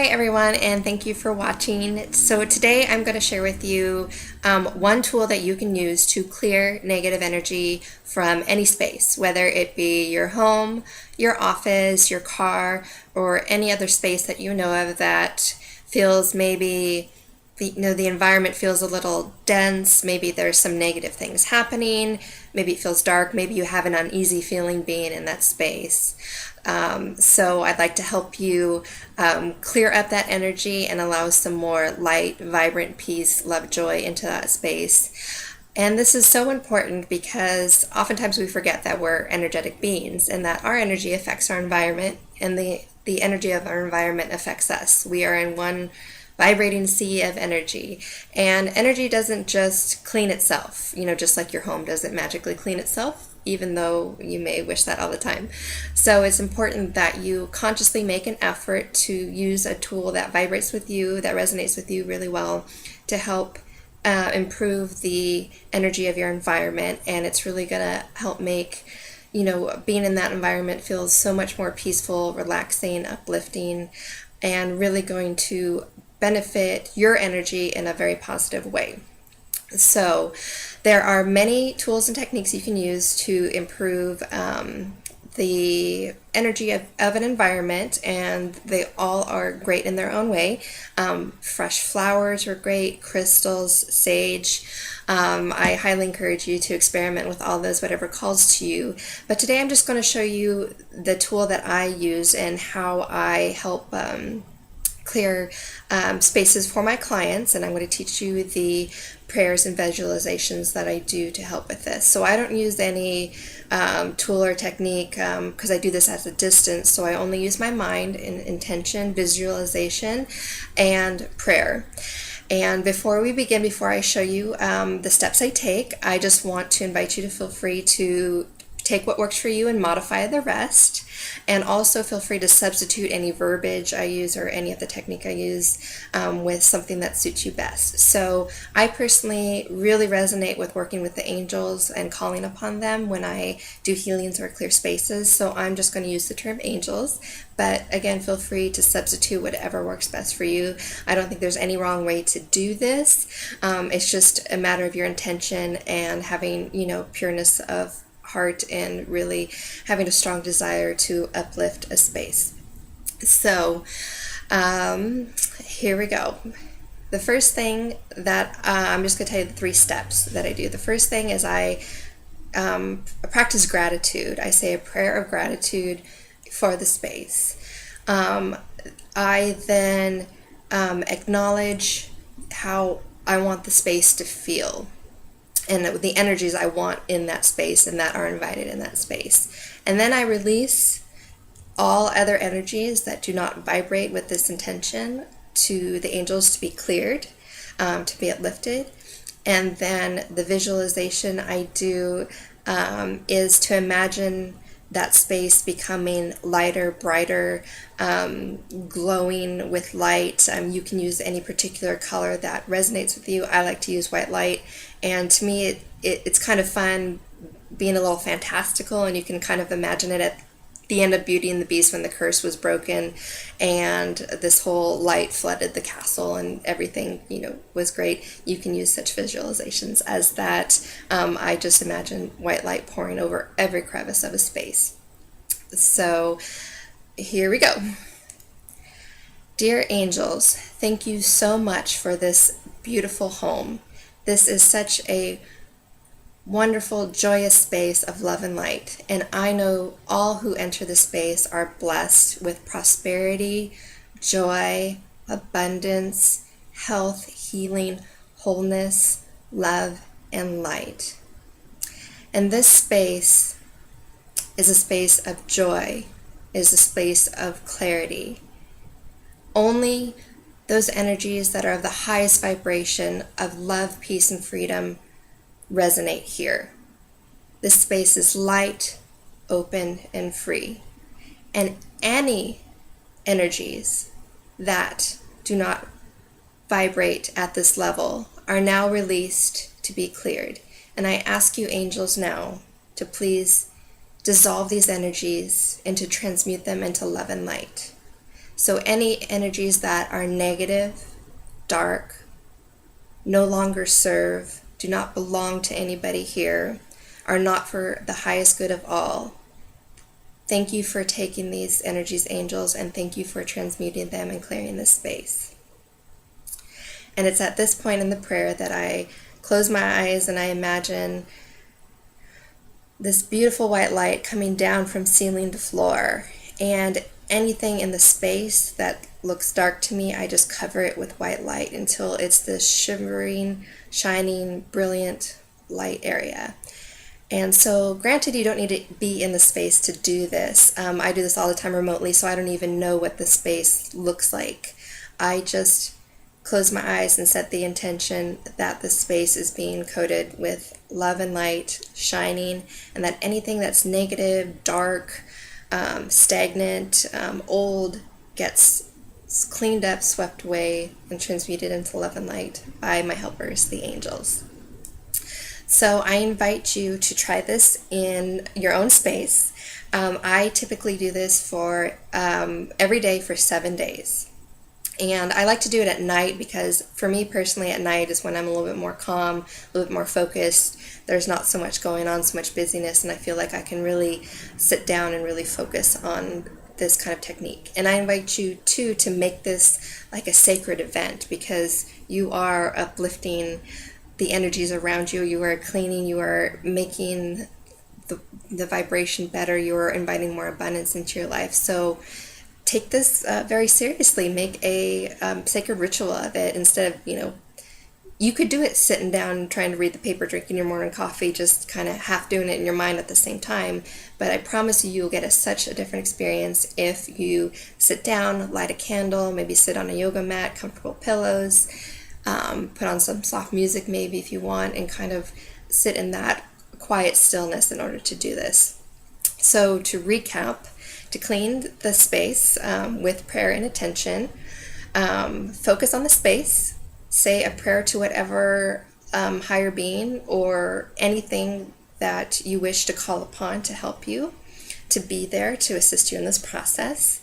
Hi everyone, and thank you for watching. So today I'm going to share with you one tool that you can use to clear negative energy from any space, whether it be your home, your office, your car, or any other space that you know of that feels maybe the environment feels a little dense. Maybe there's some negative things happening. Maybe it feels dark. Maybe you have an uneasy feeling being in that space. So I'd like to help you clear up that energy and allow some more light, vibrant peace, love, joy into that space. And this is so important because oftentimes we forget that we're energetic beings and that our energy affects our environment, and the energy of our environment affects us. We are in one vibrating sea of energy. And energy doesn't just clean itself, just like your home doesn't magically clean itself, even though you may wish that all the time. So it's important that you consciously make an effort to use a tool that vibrates with you, that resonates with you really well, to help improve the energy of your environment. And it's really going to help make being in that environment feels so much more peaceful, relaxing, uplifting, and really going to benefit your energy in a very positive way. So there are many tools and techniques you can use to improve the energy of an environment, and they all are great in their own way. Fresh flowers are great, crystals, sage. I highly encourage you to experiment with all those, whatever calls to you. But today I'm just going to show you the tool that I use and how I help clear spaces for my clients, and I'm going to teach you the prayers and visualizations that I do to help with this. So I don't use any tool or technique because I do this at a distance, so I only use my mind in intention, visualization, and prayer. And before we begin, before I show you the steps I take, I just want to invite you to feel free to take what works for you and modify the rest. And also feel free to substitute any verbiage I use or any of the technique I use with something that suits you best. So I personally really resonate with working with the angels and calling upon them when I do healings or clear spaces. So I'm just going to use the term angels. But again, feel free to substitute whatever works best for you. I don't think there's any wrong way to do this. It's just a matter of your intention and having, pureness of heart and really having a strong desire to uplift a space. So here we go. The first thing that I'm just going to tell you the 3 steps that I do. The first thing is I practice gratitude. I say a prayer of gratitude for the space. I then acknowledge how I want the space to feel and the energies I want in that space and that are invited in that space. And then I release all other energies that do not vibrate with this intention to the angels to be cleared, to be uplifted. And then the visualization I do is to imagine that space becoming lighter, brighter, glowing with light. You can use any particular color that resonates with you. I like to use white light, and to me it's kind of fun being a little fantastical, and you can kind of imagine it at the end of Beauty and the Beast when the curse was broken and this whole light flooded the castle and everything was great. You can use such visualizations as that. I just imagine white light pouring over every crevice of a space. So here we go. Dear angels, thank you so much for this beautiful home. This is such a wonderful, joyous space of love and light. And I know all who enter the space are blessed with prosperity, joy, abundance, health, healing, wholeness, love, and light. And this space is a space of joy, is a space of clarity. Only those energies that are of the highest vibration of love, peace, and freedom resonate here. This space is light, open, and free. And any energies that do not vibrate at this level are now released to be cleared. And I ask you, angels, now to please dissolve these energies and to transmute them into love and light. So any energies that are negative, dark, no longer serve, do not belong to anybody here, are not for the highest good of all. Thank you for taking these energies, angels, and thank you for transmuting them and clearing this space. And it's at this point in the prayer that I close my eyes and I imagine this beautiful white light coming down from ceiling to floor. And anything in the space that looks dark to me, I just cover it with white light until it's this shivering, shining, brilliant light area. And so, granted, you don't need to be in the space to do this. I do this all the time remotely, so I don't even know what the space looks like. I just close my eyes and set the intention that the space is being coated with love and light shining, and that anything that's negative, dark, stagnant, old gets cleaned up, swept away, and transmuted into love and light by my helpers, the angels. So I invite you to try this in your own space. I typically do this for every day for 7 days. And I like to do it at night because for me personally at night is when I'm a little bit more calm, a little bit more focused. There's not so much going on, so much busyness, and I feel like I can really sit down and really focus on this kind of technique. And I invite you too to make this like a sacred event, because you are uplifting the energies around you, you are cleaning, you are making the vibration better, you are inviting more abundance into your life. So take this very seriously. Make a sacred ritual of it instead of, you could do it sitting down trying to read the paper, drinking your morning coffee, just kind of half doing it in your mind at the same time. But I promise you, you'll get such a different experience if you sit down, light a candle, maybe sit on a yoga mat, comfortable pillows, put on some soft music maybe if you want, and kind of sit in that quiet stillness in order to do this. So to recap, to clean the space with prayer and attention, focus on the space, say a prayer to whatever higher being or anything that you wish to call upon to help you, to be there to assist you in this process.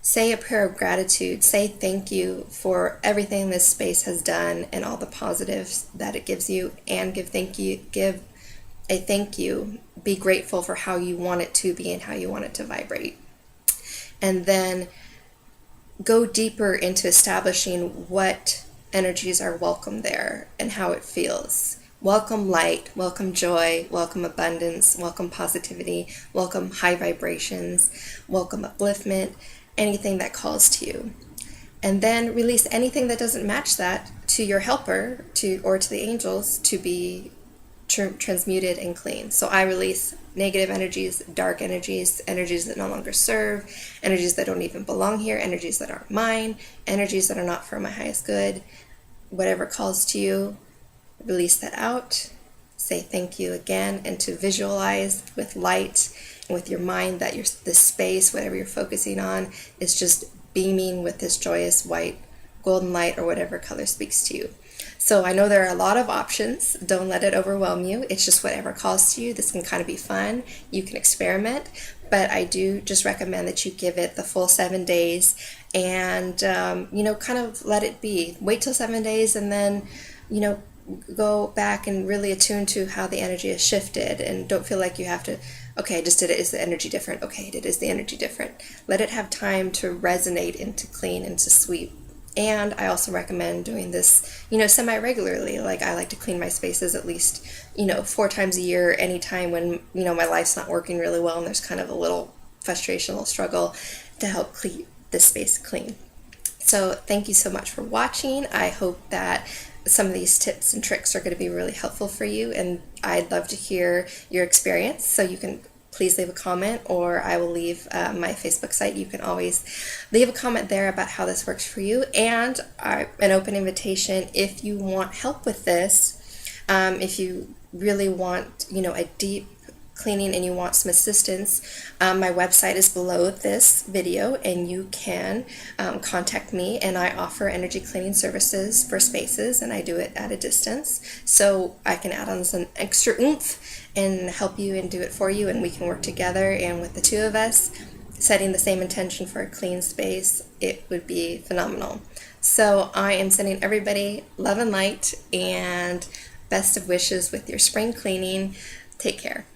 Say a prayer of gratitude. Say thank you for everything this space has done and all the positives that it gives you, and give a thank you. Be grateful for how you want it to be and how you want it to vibrate. And then go deeper into establishing what energies are welcome there and how it feels. Welcome light, welcome joy, welcome abundance, welcome positivity, welcome high vibrations, welcome upliftment, anything that calls to you. And then release anything that doesn't match that to your helper or to the angels to be transmuted and clean. So I release negative energies, dark energies, energies that no longer serve, energies that don't even belong here, energies that aren't mine, energies that are not for my highest good. Whatever calls to you, release that out. Say thank you again, and to visualize with light and with your mind that this space, whatever you're focusing on, is just beaming with this joyous white golden light or whatever color speaks to you. So I know there are a lot of options. Don't let it overwhelm you. It's just whatever calls to you. This can kind of be fun. You can experiment, but I do just recommend that you give it the full 7 days and, kind of let it be. Wait till 7 days and then, go back and really attune to how the energy has shifted, and don't feel like you have to, okay, I just did it, is the energy different? Okay, is the energy different? Let it have time to resonate and to clean and to sweep. And I also recommend doing this, semi-regularly. Like I like to clean my spaces at least, 4 times a year, anytime when, my life's not working really well and there's kind of a little frustration, a little struggle, to help keep this space clean. So thank you so much for watching. I hope that some of these tips and tricks are going to be really helpful for you, and I'd love to hear your experience. So you can please leave a comment, or I will leave my Facebook site. You can always leave a comment there about how this works for you, and an open invitation if you want help with this. If you really want, a deep cleaning and you want some assistance, my website is below this video, and you can contact me, and I offer energy cleaning services for spaces, and I do it at a distance, so I can add on some extra oomph and help you and do it for you, and we can work together, and with the two of us, setting the same intention for a clean space, it would be phenomenal. So I am sending everybody love and light and best of wishes with your spring cleaning. Take care.